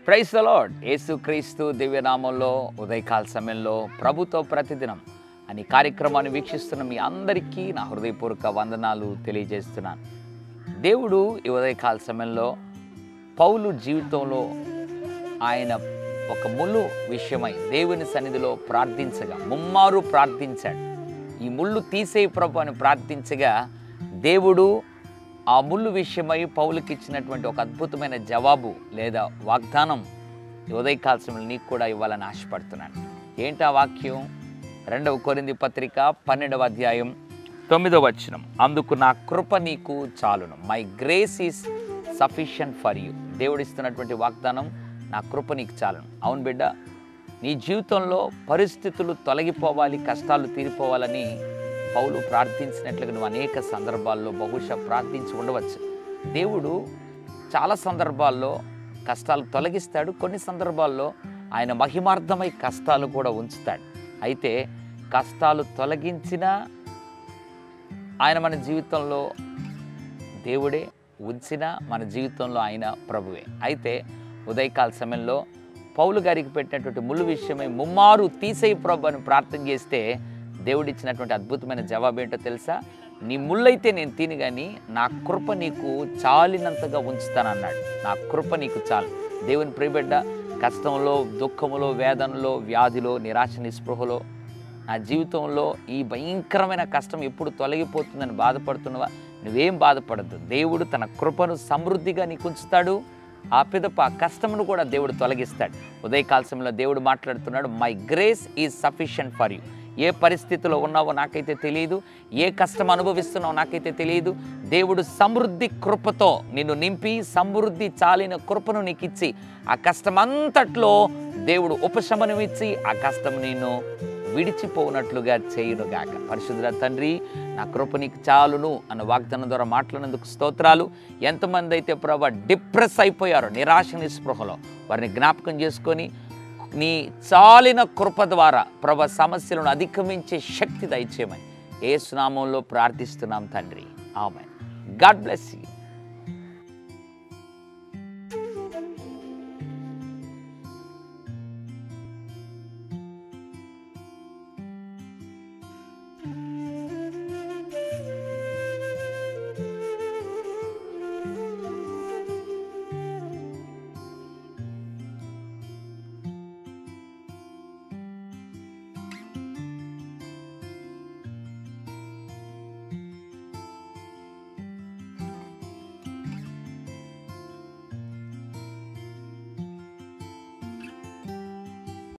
Praise the lord. యేసుక్రీస్తు దివ్యనామంలో ఉదయకాల సమయంలో ప్రభుతో ప్రతిదినం అని కార్యక్రమాన్ని వీక్షిస్తున్న మీ అందరికీ నా హృదయపూర్వక వందనాలు తెలియజేస్తున్నాను. దేవుడు ఈ ఉదయకాల సమయంలో పౌలు జీవితంలో ఆయన ఒక ముళ్ళు విషయమై దేవుని సన్నిధిలో ప్రార్థించగా ముమ్మారు ప్రార్థించాడు. ఈ ముళ్ళు తీసేయి ప్రభు అని ప్రార్థించగా దేవుడు ఆ ముళ్ళు విషయమై పౌలుకి ఇచ్చినటువంటి ఒక అద్భుతమైన జవాబు లేదా వాగ్దానం ఉదయకాల సమయంలో నీకు కూడా ఇవ్వాలని ఆశపడుతున్నాను. ఏంటి ఆ వాక్యం? 2వ కొరింథీ పత్రిక 12వ అధ్యాయం 9వ వచనం. అందుకు నా కృప నీకు చాలును. My grace is sufficient for you. దేవుడు ఇస్తున్నటువంటి వాగ్దానం, నా కృప నీకు చాలును. అవును బిడ్డ, నీ జీవితంలో పరిస్థితులు తొలగిపోవాలి, కష్టాలు తీరిపోవాలని పౌలు ప్రార్థించినట్లుగా నువ్వు అనేక సందర్భాల్లో బహుశా ప్రార్థించి ఉండవచ్చు. దేవుడు చాలా సందర్భాల్లో కష్టాలు తొలగిస్తాడు, కొన్ని సందర్భాల్లో ఆయన మహిమార్థమై కష్టాలు కూడా ఉంచుతాడు. అయితే కష్టాలు తొలగించినా ఆయన మన జీవితంలో దేవుడే, ఉంచినా మన జీవితంలో ఆయన ప్రభువే. అయితే ఉదయకాల సమయంలో పౌలు గారికి పెట్టినటువంటి ముళ్ళు విషయమై ముమ్మారు తీసేయి ప్రభు అని ప్రార్థన చేస్తే దేవుడిచ్చినటువంటి అద్భుతమైన జవాబు ఏంటో తెలుసా? నీ ముళ్ళైతే నేను తిని కానీ నా కృప నీకు చాలినంతగా ఉంచుతానన్నాడు. నా కృప నీకు చాలు. దేవుని ప్రియబిడ్డ, కష్టంలో, దుఃఖంలో, వేదనలో, వ్యాధిలో, నిరాశ నిస్పృహలో, నా జీవితంలో ఈ భయంకరమైన కష్టం ఎప్పుడు తొలగిపోతుందని బాధపడుతున్నావా? నువ్వేం బాధపడద్దు. దేవుడు తన కృపను సమృద్ధిగా నీకు ఉంచుతాడు. ఆ పిదప కష్టమును కూడా దేవుడు తొలగిస్తాడు. ఉదయకాల సమయంలో దేవుడు మాట్లాడుతున్నాడు, my grace is sufficient for you. ఏ పరిస్థితిలో ఉన్నావో నాకైతే తెలియదు, ఏ కష్టం అనుభవిస్తున్నావో నాకైతే తెలియదు. దేవుడు సమృద్ధి కృపతో నిన్ను నింపి సమృద్ధి చాలిన కృపను నీకు ఇచ్చి ఆ కష్టమంతట్లో దేవుడు ఉపశమనం ఇచ్చి ఆ కష్టం నిన్ను విడిచిపోనట్లుగా చేయునుగాక. పరిశుద్ధ తండ్రి, నా కృప నీకు చాలును అన్న వాగ్దానం ద్వారా మాట్లాడినందుకు స్తోత్రాలు. ఎంతమంది అయితే ప్రభు డిప్రెస్ అయిపోయారో, నిరాశ నిస్పృహలో, వారిని జ్ఞాపకం చేసుకొని నీ చాలిన కృప ద్వారా ప్రభు సమస్యలను అధిగమించే శక్తి దయచేయమని యేసు నామములో ప్రార్థిస్తున్నాం తండ్రి. ఆమేన్. God bless you.